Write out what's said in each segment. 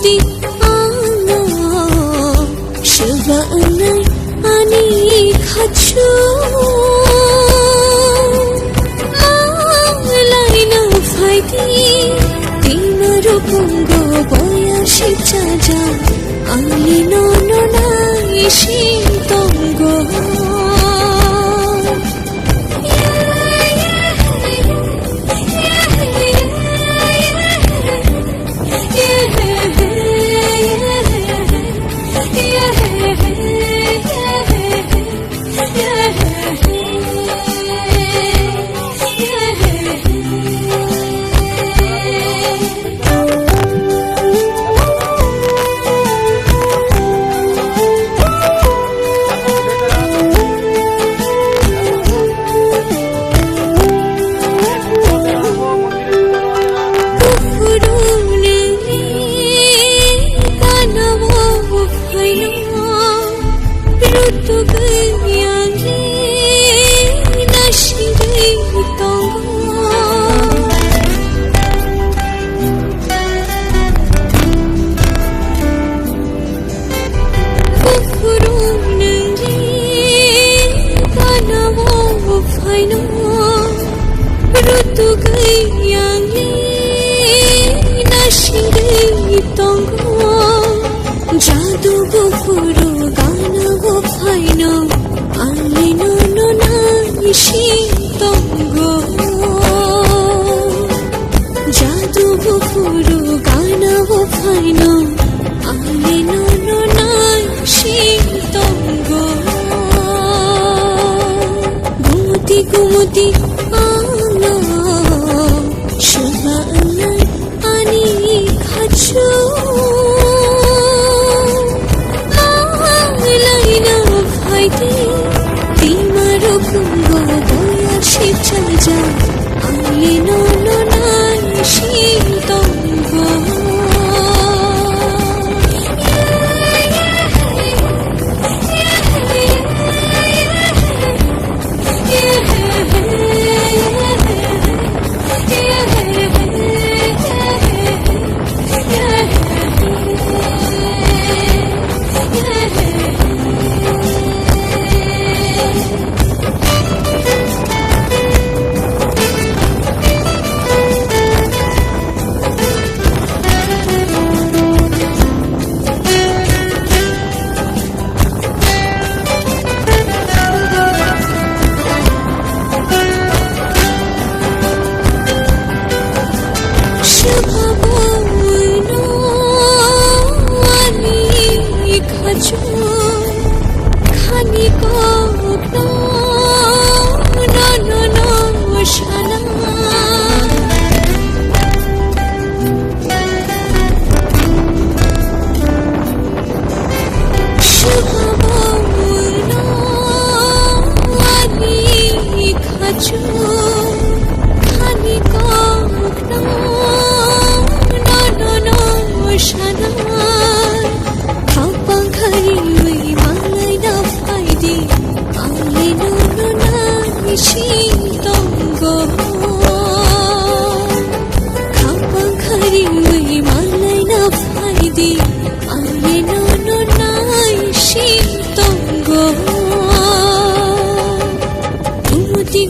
gumuti ana shvanai ani khachu alaina faiti timaro pungo boyashi chaja ali nono nai shintongo gumuti ana shvanai ani khachu alaina faiti timaro pungo boyashi chaja ali nono nai shintongo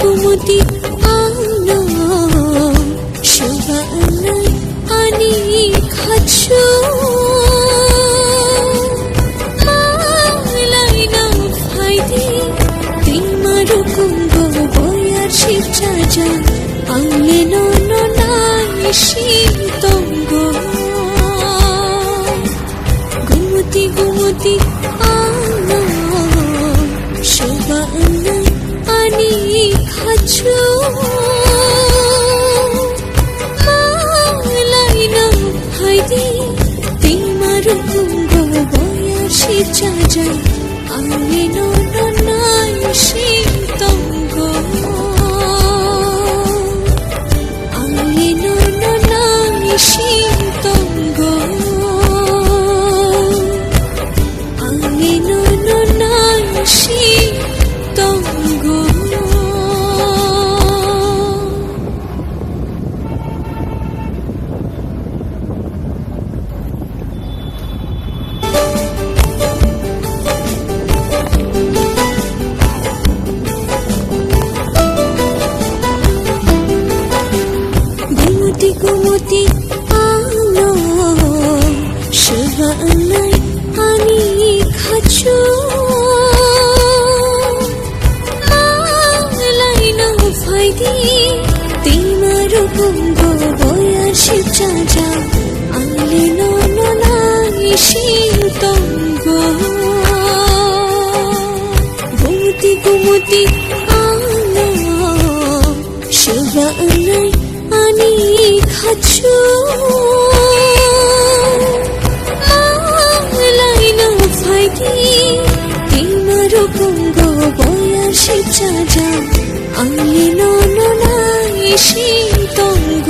gumuti ana shvanai ani khachu alaina faiti timaro pungo boyashi chaja ali nono nai shintongo gumuti ana shvanai ani khachu alaina faiti timaro pungo boyashi chaja ali nono nai shintongo ali nono nai shintongo ali nono nai shintongo কুমতি আলো শুভানাই আনি খাচ্ছু লাইনা ফাইদি তিমারো কুঙ্গ বয়াসি চাজা আলি ননাই শীতঙ্গ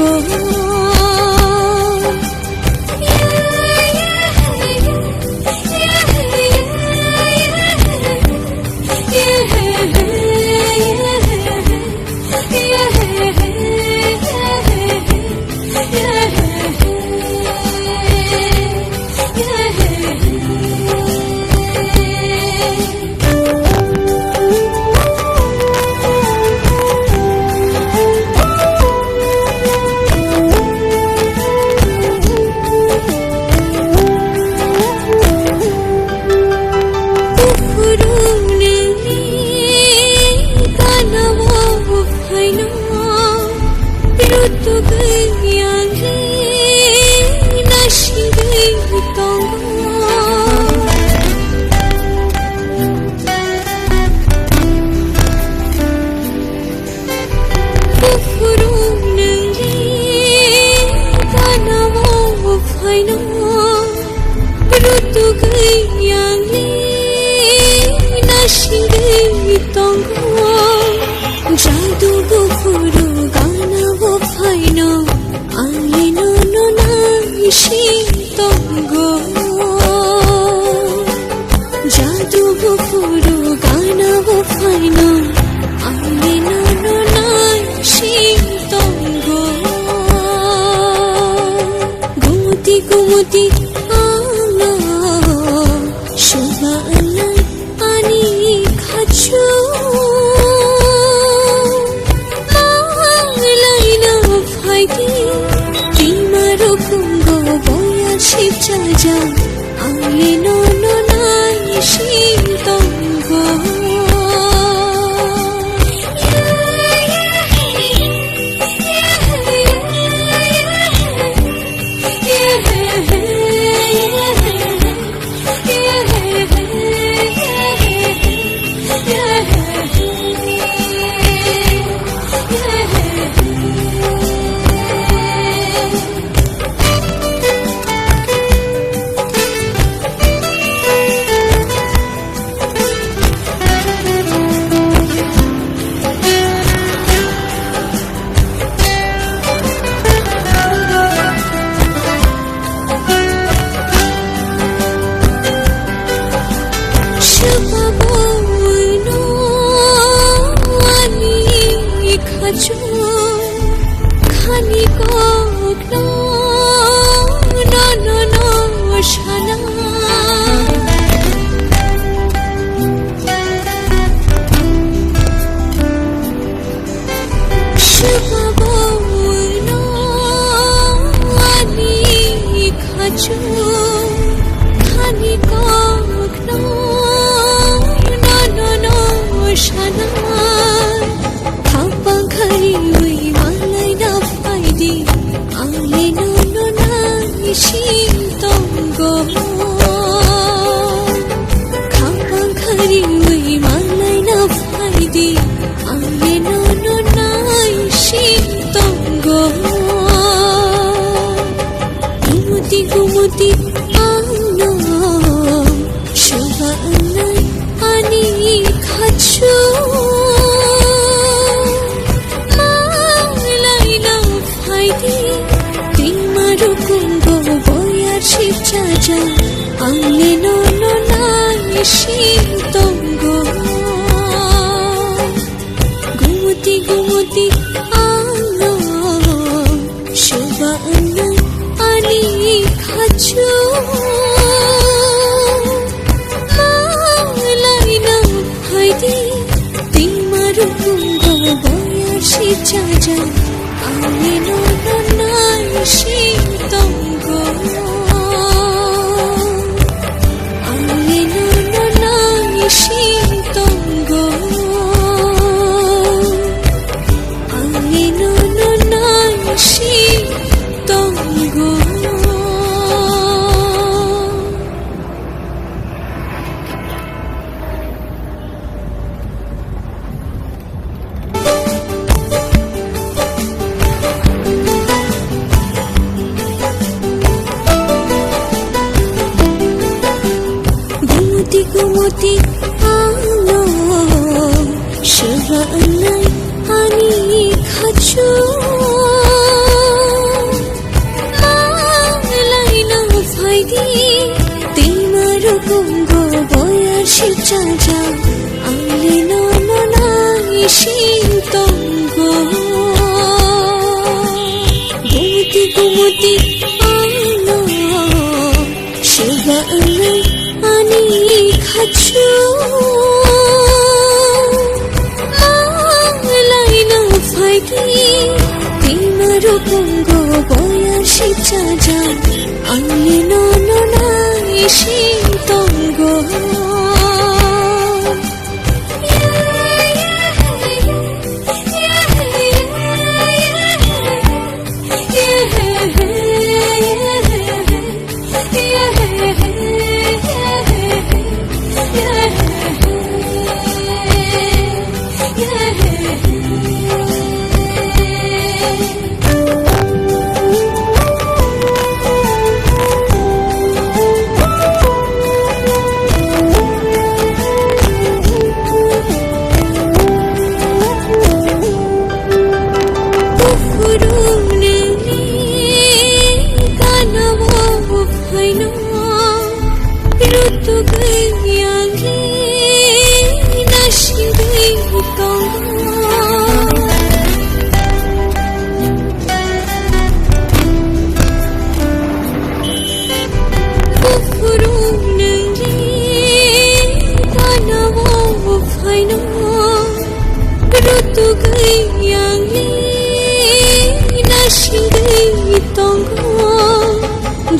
জাদু গুফুরু গানাবো ফাইনো আলি ননাই শীতঙ্গ জাদু গুফুরু গানাবো ফাইনো আলি ননাই শীতঙ্গ গুমতি গুমতি আলো শুভানাই আনি খাচ্ছু তিমারো কুঙ্গ বয়াসি চাজা আলি ননাই শীতঙ্গ খানি কখনো শালা শুভাবো আনি খাচ্ছু খানি কখনো শালা ঘড়ি ওই মালাই না ফাইদি আলি ননাই শীতঙ্গ খাপা ঘড়ি ওই মালাই না ফাইদি আলি ননাই শীতঙ্গ গুমতি গুমতি আলো শুভানাই আনি খাচ্ছু তিমারো কুঙ্গ বয়াসি চাজা আলি ননাই শীতঙ্গ গুমতি গুমতি আলো শুভানাই আনি খাচ্ছু লাইনা ফাইদি তিমারো কুঙ্গ বয়াসি চাজা আলি ননাই শীতঙ্গ আলি ননাই শীতঙ্গ আলি ননাই শীতঙ্গ যা আলে ননাই শীতঙ্গ গুমতি গুমতি আলো শিবা আনি খাচ্ছু লাইনা ফাইকি তিমারু পঙ্গ বয়াসি চাজা আলে ননাই শীতঙ্গ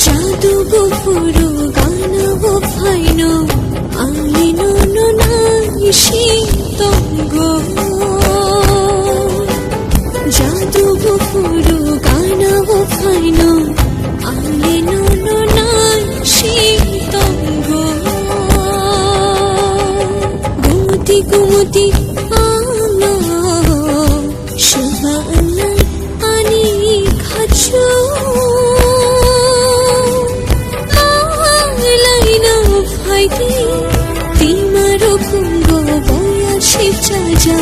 জাদু গুফুরু গানব ফাইনো আলে ননাই শীতঙ্গ জাদু গুফুরু গানব ফাইনো আলে ননাই শীতঙ্গ গুমতি গুমতি আলো শিবা আনি খাচ্ছু তিমারো পঙ্গ বয়াসি চাজা